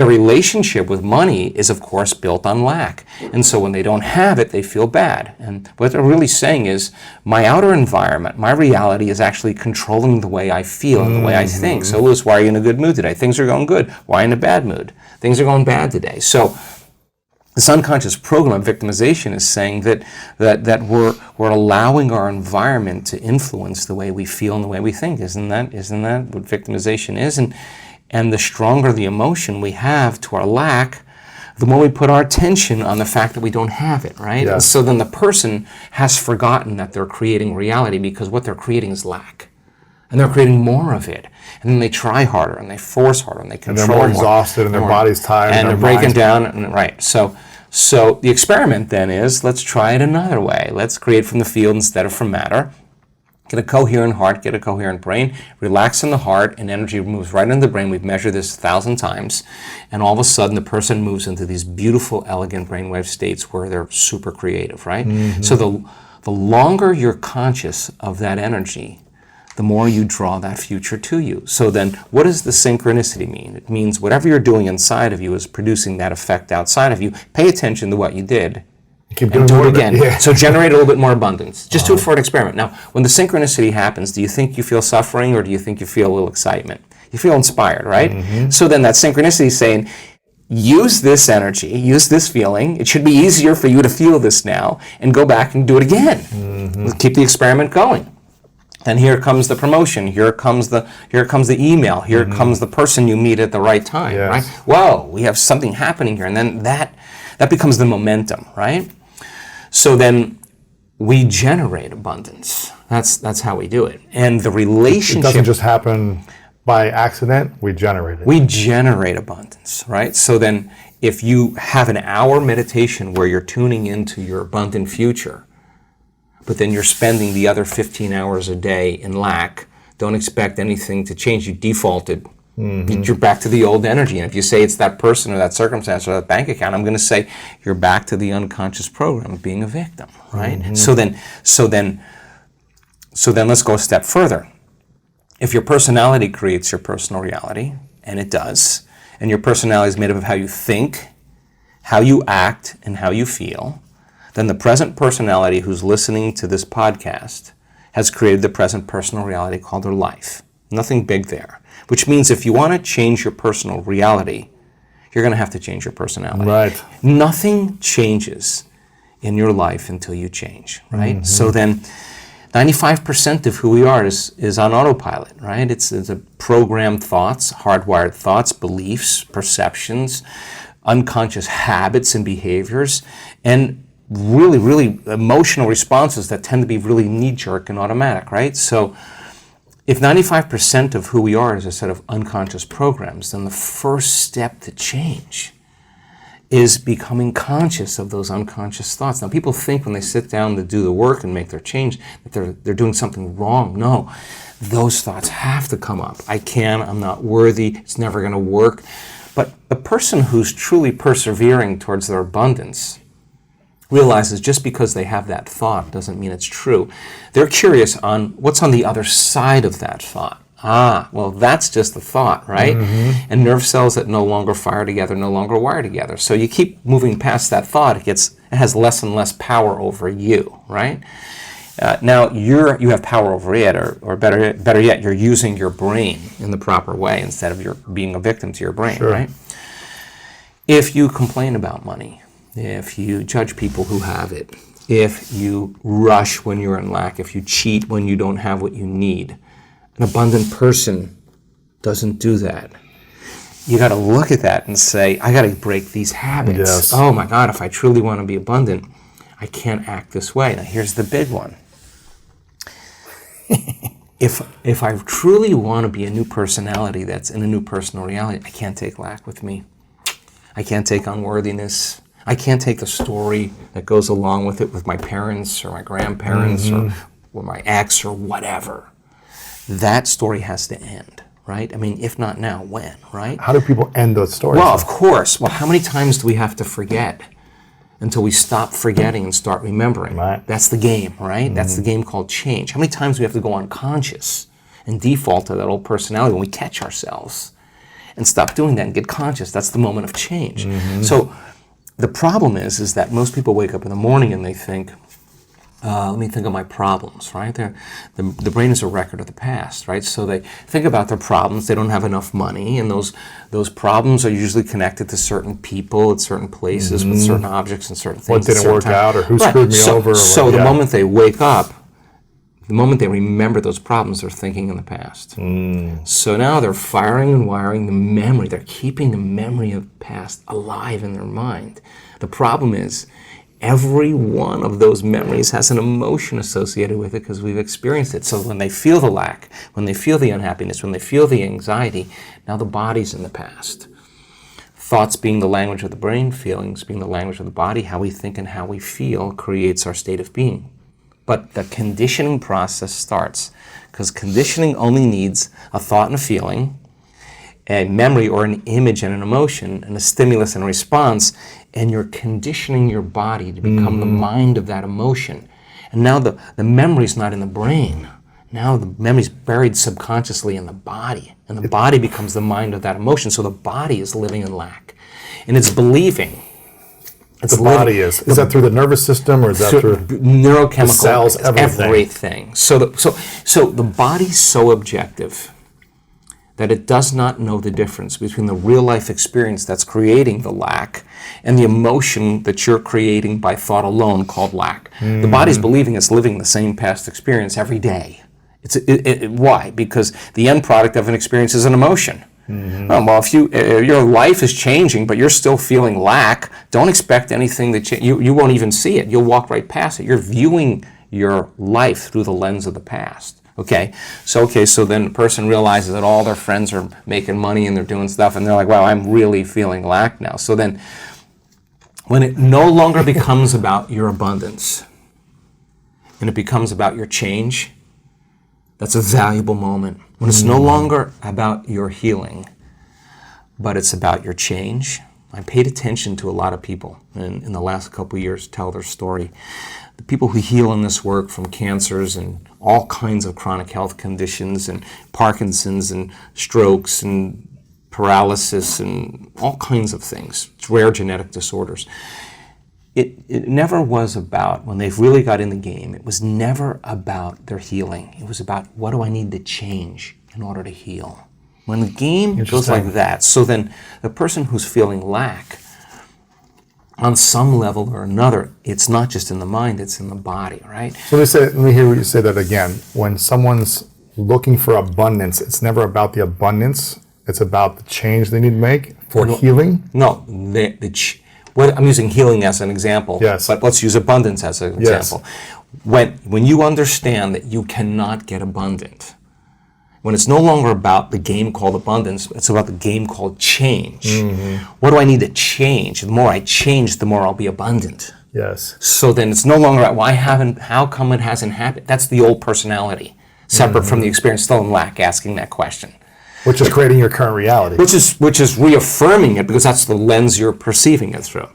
The relationship with money is, of course, built on lack. And so when they don't have it, they feel bad. And what they're really saying is, my outer environment, my reality is actually controlling the way I feel and the way I think. So, Louis, why are you in a good mood today? Things are going good. Why are you in a bad mood? Things are going bad today. So this unconscious program of victimization is saying that we're allowing our environment to influence the way we feel and the way we think. Isn't that what victimization is? And the stronger the emotion we have to our lack, the more we put our attention on the fact that we don't have it, right? Yes. And so then the person has forgotten that they're creating reality, because what they're creating is lack. And they're creating more of it. And then they try harder, and they force harder, and they control more. And they're more exhausted, and their body's tired. And they're breaking down, and, right. So the experiment then is, let's try it another way. Let's create from the field instead of from matter. Get a coherent heart, get a coherent brain, relax in the heart, and energy moves right into the brain. We've measured this 1,000 times. And all of a sudden, the person moves into these beautiful, elegant brainwave states where they're super creative, right? So the longer you're conscious of that energy, the more you draw that future to you. So then, what does the synchronicity mean? It means whatever you're doing inside of you is producing that effect outside of you. Pay attention to what you did. Keep and do it again. Yeah. So generate a little bit more abundance. Just do it for an experiment. Now, when the synchronicity happens, do you think you feel suffering, or do you think you feel a little excitement? You feel inspired, right? So then that synchronicity is saying, use this energy, use this feeling. It should be easier for you to feel this now, and go back and do it again. Keep the experiment going. Then here comes the promotion. Here comes the email. Here comes the person you meet at the right time. Yes. Right? Whoa, we have something happening here, and then that becomes the momentum, right? So then we generate abundance. That's how we do it. And the relationship... It doesn't just happen by accident. We generate it. We generate abundance, right? So then if you have an hour meditation where you're tuning into your abundant future, but then you're spending the other 15 hours a day in lack, don't expect anything to change. You defaulted. You're back to the old energy. And if you say it's that person or that circumstance or that bank account, I'm going to say you're back to the unconscious program of being a victim, right? So then let's go a step further. If your personality creates your personal reality, and it does, and your personality is made up of how you think, how you act, and how you feel, then the present personality who's listening to this podcast has created the present personal reality called their life. Nothing big there. Which means if you want to change your personal reality, you're going to have to change your personality. Right. Nothing changes in your life until you change, right? So then 95% of who we are is on autopilot, right? It's a programmed thoughts, hardwired thoughts, beliefs, perceptions, unconscious habits and behaviors, and really, really emotional responses that tend to be really knee-jerk and automatic, right? So if 95% of who we are is a set of unconscious programs, then the first step to change is becoming conscious of those unconscious thoughts. Now, people think when they sit down to do the work and make their change that they're doing something wrong. No, those thoughts have to come up. I'm not worthy, it's never going to work. But the person who's truly persevering towards their abundance realizes just because they have that thought doesn't mean it's true. They're curious on what's on the other side of that thought. Well, that's just a thought, right? And nerve cells that no longer fire together no longer wire together. So you keep moving past that thought, it has less and less power over you, right? Now you have power over it, or better yet, you're using your brain in the proper way instead of being a victim to your brain, right? If you complain about money, if you judge people who have it, if you rush when you're in lack, if you cheat when you don't have what you need, an abundant person doesn't do that. You got to look at that and say, I got to break these habits. Yes. Oh my God, if I truly want to be abundant, I can't act this way. Now here's the big one. If I truly want to be a new personality that's in a new personal reality, I can't take lack with me. I can't take unworthiness. I can't take the story that goes along with it with my parents or my grandparents or my ex or whatever. That story has to end, right? I mean, if not now, when, right? How do people end those stories? Well, of course. Well, how many times do we have to forget until we stop forgetting and start remembering? Right. That's the game, right? That's the game called change. How many times do we have to go unconscious and default to that old personality when we catch ourselves? and stop doing that and get conscious. That's the moment of change. So the problem is that most people wake up in the morning and they think, let me think of my problems, right? The brain is a record of the past, right? So they think about their problems. They don't have enough money, and those problems are usually connected to certain people at certain places with certain objects and certain things. What didn't work out, or who screwed me over. Or so the moment they wake up, the moment they remember those problems, they're thinking in the past. So now they're firing and wiring the memory. They're keeping the memory of the past alive in their mind. The problem is, every one of those memories has an emotion associated with it because we've experienced it. So when they feel the lack, when they feel the unhappiness, when they feel the anxiety, now the body's in the past. Thoughts being the language of the brain, feelings being the language of the body, how we think and how we feel creates our state of being. But the conditioning process starts because conditioning only needs a thought and a feeling, a memory or an image and an emotion, and a stimulus and a response, and you're conditioning your body to become the mind of that emotion. And now the memory's not in the brain. Now the memory's buried subconsciously in the body, and the body becomes the mind of that emotion. So the body is living in lack, and it's believing. The body is that through the nervous system, or is that through neurochemical, the cells, everything? So the body's so objective that it does not know the difference between the real life experience that's creating the lack and the emotion that you're creating by thought alone called lack. The body's believing it's living the same past experience every day. Why? Because the end product of an experience is an emotion. Well, if your life is changing, but you're still feeling lack, don't expect anything that you won't even see it. You'll walk right past it. You're viewing your life through the lens of the past. So then the person realizes that all their friends are making money and they're doing stuff, and they're like, wow, I'm really feeling lack now. So then when it no longer becomes about your abundance and it becomes about your change, that's a valuable moment. When it's no longer about your healing, but it's about your change. I paid attention to a lot of people in the last couple of years tell their story. The people who heal in this work from cancers and all kinds of chronic health conditions and Parkinson's and strokes and paralysis and all kinds of things, rare genetic disorders. It never was about, when they've really got in the game, it was never about their healing. It was about, what do I need to change in order to heal? When the game goes like that, so then the person who's feeling lack, on some level or another, it's not just in the mind, it's in the body, right? So let me hear you say that again. When someone's looking for abundance, it's never about the abundance, it's about the change they need to make for healing? No, I'm using healing as an example, but let's use abundance as an example. When you understand that you cannot get abundant, when it's no longer about the game called abundance, it's about the game called change. What do I need to change? The more I change, the more I'll be abundant. Yes. So then it's no longer about, how come it hasn't happened? That's the old personality, separate from the experience, still in lack, asking that question. Which is creating your current reality. Which is reaffirming it, because that's the lens you're perceiving it through.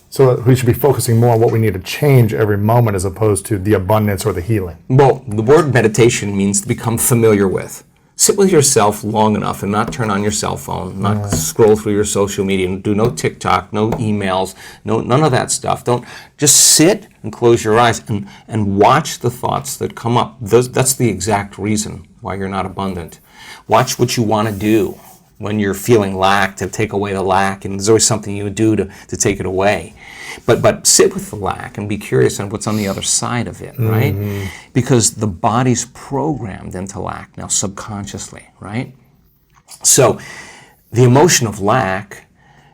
So we should be focusing more on what we need to change every moment as opposed to the abundance or the healing. Well, the word meditation means to become familiar with. Sit with yourself long enough and not turn on your cell phone, not scroll through your social media, and do no TikTok, no emails, none of that stuff. Don't just sit and close your eyes and watch the thoughts that come up. That's the exact reason why you're not abundant. Watch what you want to do when you're feeling lack, to take away the lack, and there's always something you would do to take it away. But sit with the lack and be curious on what's on the other side of it, right? Because the body's programmed into lack now subconsciously, right? So the emotion of lack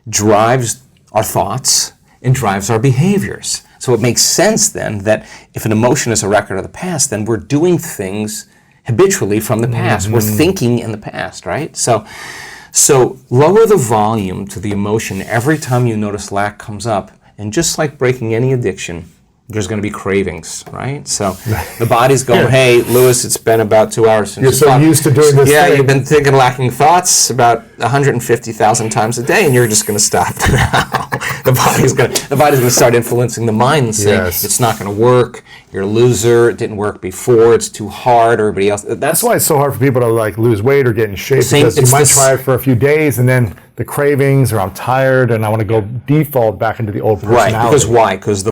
drives our thoughts and drives our behaviors. So it makes sense then that if an emotion is a record of the past, then we're doing things habitually from the past. We're thinking in the past, right? So lower the volume to the emotion every time you notice lack comes up. And just like breaking any addiction, there's going to be cravings, right? So the body's going, hey, Lewis, it's been about 2 hours since You're so used to doing this Yeah, thing. you've been thinking lacking thoughts about 150,000 times a day, and you're just going to stop now. The body's going to start influencing the mind and saying, Yes. it's not going to work, you're a loser, it didn't work before, it's too hard, everybody else. That's why it's so hard for people to like lose weight or get in shape, Same- because you it's might this- try it for a few days and then the cravings, or I'm tired and I want to go default back into the old Right, personality. because why? Because